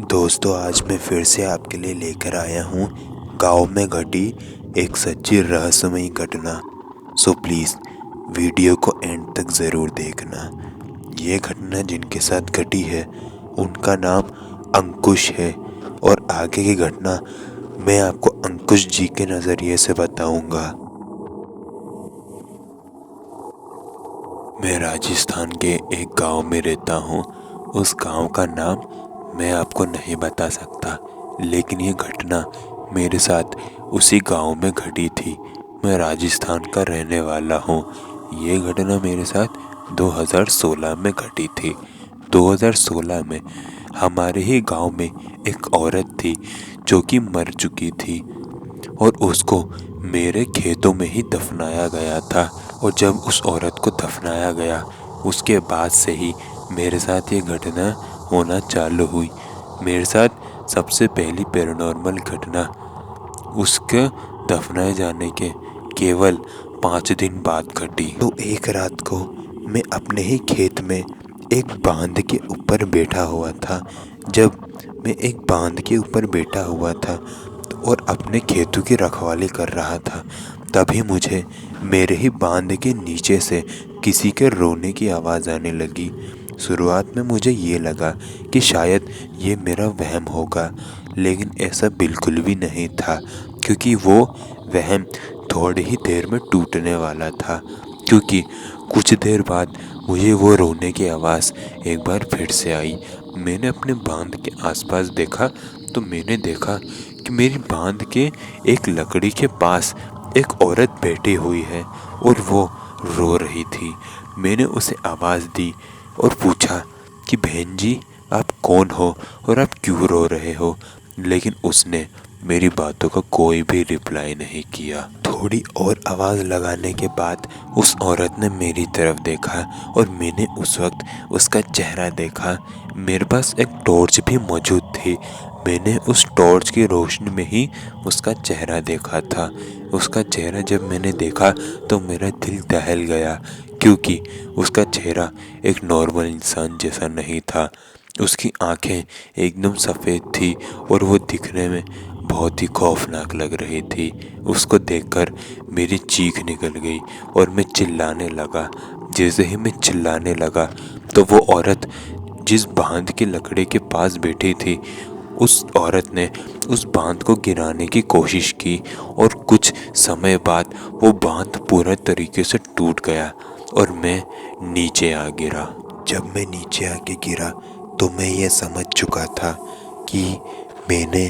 दोस्तों, आज मैं फिर से आपके लिए लेकर आया हूँ गाँव में घटी एक सच्ची रहस्यमयी घटना। सो प्लीज़ वीडियो को एंड तक ज़रूर देखना। ये घटना जिनके साथ घटी है उनका नाम अंकुश है और आगे की घटना मैं आपको अंकुश जी के नज़रिए से बताऊंगा। मैं राजस्थान के एक गांव में रहता हूँ। उस गांव का नाम मैं आपको नहीं बता सकता, लेकिन ये घटना मेरे साथ उसी गांव में घटी थी। मैं राजस्थान का रहने वाला हूँ। ये घटना मेरे साथ 2016 में घटी थी। 2016 में हमारे ही गांव में एक औरत थी जो कि मर चुकी थी और उसको मेरे खेतों में ही दफनाया गया था। और जब उस औरत को दफनाया गया उसके बाद से ही मेरे साथ ये घटना होना चालू हुई। मेरे साथ सबसे पहली पैरानॉर्मल घटना उसके दफनाए जाने के केवल 5 दिन बाद घटी। तो एक रात को मैं अपने ही खेत में एक बांध के ऊपर बैठा हुआ था। जब मैं एक बांध के ऊपर बैठा हुआ था और अपने खेतों की रखवाली कर रहा था, तभी मुझे मेरे ही बांध के नीचे से किसी के रोने की आवाज़ आने लगी। शुरुआत में मुझे ये लगा कि शायद ये मेरा वहम होगा, लेकिन ऐसा बिल्कुल भी नहीं था, क्योंकि वो वहम थोड़ी ही देर में टूटने वाला था। क्योंकि कुछ देर बाद मुझे वो रोने की आवाज़ एक बार फिर से आई। मैंने अपने बांध के आसपास देखा तो मैंने देखा कि मेरी बांध के एक लकड़ी के पास एक औरत बैठी हुई है और वो रो रही थी। मैंने उसे आवाज़ दी और पूछा कि बहन जी, आप कौन हो और आप क्यों रो रहे हो, लेकिन उसने मेरी बातों का कोई भी रिप्लाई नहीं किया। थोड़ी और आवाज़ लगाने के बाद उस औरत ने मेरी तरफ देखा और मैंने उस वक्त उसका चेहरा देखा। मेरे पास एक टॉर्च भी मौजूद थी। मैंने उस टॉर्च की रोशनी में ही उसका चेहरा देखा था। उसका चेहरा जब मैंने देखा तो मेरा दिल दहल गया, क्योंकि उसका चेहरा एक नॉर्मल इंसान जैसा नहीं था। उसकी आंखें एकदम सफ़ेद थी और वो दिखने में बहुत ही खौफनाक लग रही थी। उसको देखकर मेरी चीख निकल गई और मैं चिल्लाने लगा। जैसे ही मैं चिल्लाने लगा तो वो औरत जिस बांध की लकड़ी के पास बैठी थी, उस औरत ने उस बांध को गिराने की कोशिश की और कुछ समय बाद वो बांध पूरा तरीके से टूट गया और मैं नीचे आ गिरा। जब मैं नीचे आके गिरा तो मैं ये समझ चुका था कि मैंने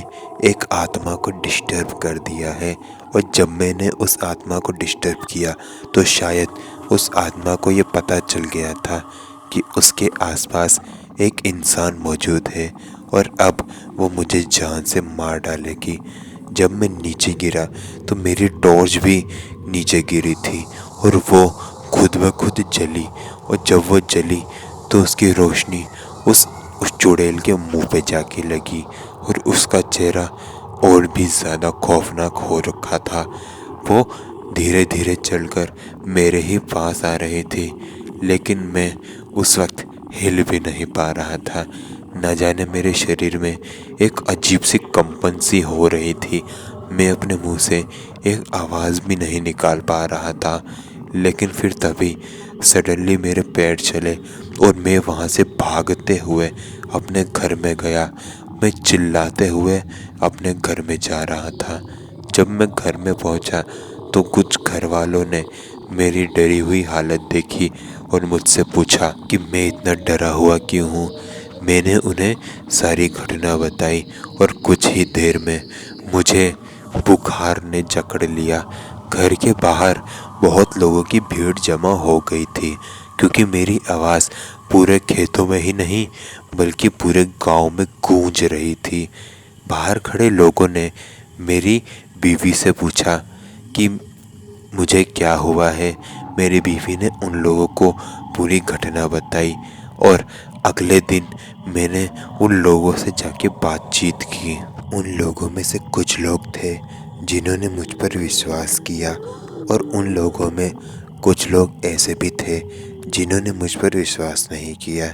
एक आत्मा को डिस्टर्ब कर दिया है। और जब मैंने उस आत्मा को डिस्टर्ब किया तो शायद उस आत्मा को ये पता चल गया था कि उसके आसपास एक इंसान मौजूद है और अब वो मुझे जान से मार डालेगी। जब मैं नीचे गिरा तो मेरी टॉर्च भी नीचे गिरी थी और वो खुद ब खुद जली। और जब वो जली तो उसकी रोशनी उस चुड़ैल के मुंह पे जाके लगी और उसका चेहरा और भी ज़्यादा खौफनाक हो रखा था। वो धीरे धीरे चलकर मेरे ही पास आ रही थी, लेकिन मैं उस वक्त हिल भी नहीं पा रहा था। न जाने मेरे शरीर में एक अजीब सी कंपन सी हो रही थी। मैं अपने मुंह से एक आवाज़ भी नहीं निकाल पा रहा था। लेकिन फिर तभी सडनली मेरे पैर चले और मैं वहाँ से भागते हुए अपने घर में गया। मैं चिल्लाते हुए अपने घर में जा रहा था। जब मैं घर में पहुँचा तो कुछ घर वालों ने मेरी डरी हुई हालत देखी और मुझसे पूछा कि मैं इतना डरा हुआ क्यों हूँ। मैंने उन्हें सारी घटना बताई और कुछ ही देर में मुझे बुखार ने जकड़ लिया। घर के बाहर बहुत लोगों की भीड़ जमा हो गई थी, क्योंकि मेरी आवाज़ पूरे खेतों में ही नहीं बल्कि पूरे गांव में गूंज रही थी। बाहर खड़े लोगों ने मेरी बीवी से पूछा कि मुझे क्या हुआ है। मेरी बीवी ने उन लोगों को पूरी घटना बताई और अगले दिन मैंने उन लोगों से जाके बातचीत की। उन लोगों में से कुछ लोग थे जिन्होंने मुझ पर विश्वास किया और उन लोगों में कुछ लोग ऐसे भी थे जिन्होंने मुझ पर विश्वास नहीं किया।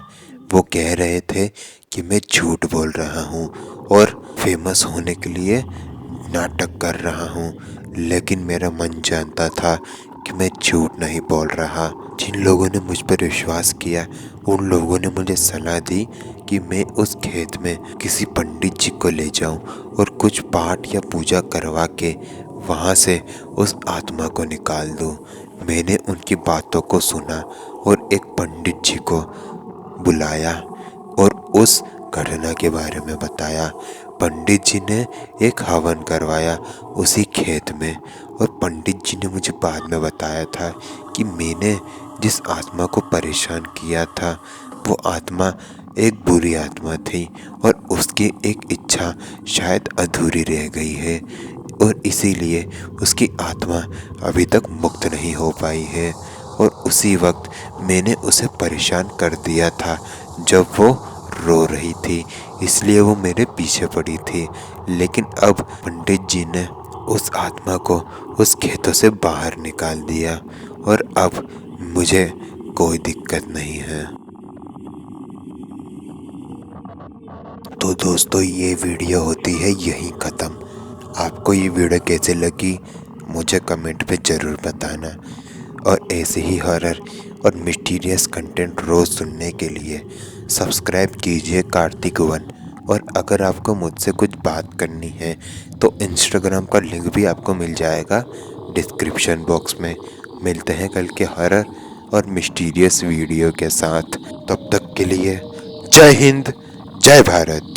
वो कह रहे थे कि मैं झूठ बोल रहा हूँ और फेमस होने के लिए नाटक कर रहा हूँ, लेकिन मेरा मन जानता था कि मैं झूठ नहीं बोल रहा। जिन लोगों ने मुझ पर विश्वास किया उन लोगों ने मुझे सलाह दी कि मैं उस खेत में किसी पंडित जी को ले जाऊं और कुछ पाठ या पूजा करवा के वहाँ से उस आत्मा को निकाल दूं। मैंने उनकी बातों को सुना और एक पंडित जी को बुलाया और उस घटना के बारे में बताया। पंडित जी ने एक हवन करवाया उसी खेत में और पंडित जी ने मुझे बाद में बताया था कि मैंने जिस आत्मा को परेशान किया था वो आत्मा एक बुरी आत्मा थी और उसकी एक इच्छा शायद अधूरी रह गई है और इसीलिए उसकी आत्मा अभी तक मुक्त नहीं हो पाई है। और उसी वक्त मैंने उसे परेशान कर दिया था जब वो रो रही थी, इसलिए वो मेरे पीछे पड़ी थी। लेकिन अब पंडित जी ने उस आत्मा को उस खेतों से बाहर निकाल दिया और अब मुझे कोई दिक्कत नहीं है। तो दोस्तों ये वीडियो होती है यहीं ख़त्म। आपको ये वीडियो कैसे लगी मुझे कमेंट पे ज़रूर बताना और ऐसे ही हॉरर और मिस्टीरियस कंटेंट रोज़ सुनने के लिए सब्सक्राइब कीजिए कार्तिक वन। और अगर आपको मुझसे कुछ बात करनी है तो इंस्टाग्राम का लिंक भी आपको मिल जाएगा डिस्क्रिप्शन बॉक्स में। मिलते हैं कल के हॉरर और मिस्टीरियस वीडियो के साथ। तब तक के लिए जय हिंद, जय भारत।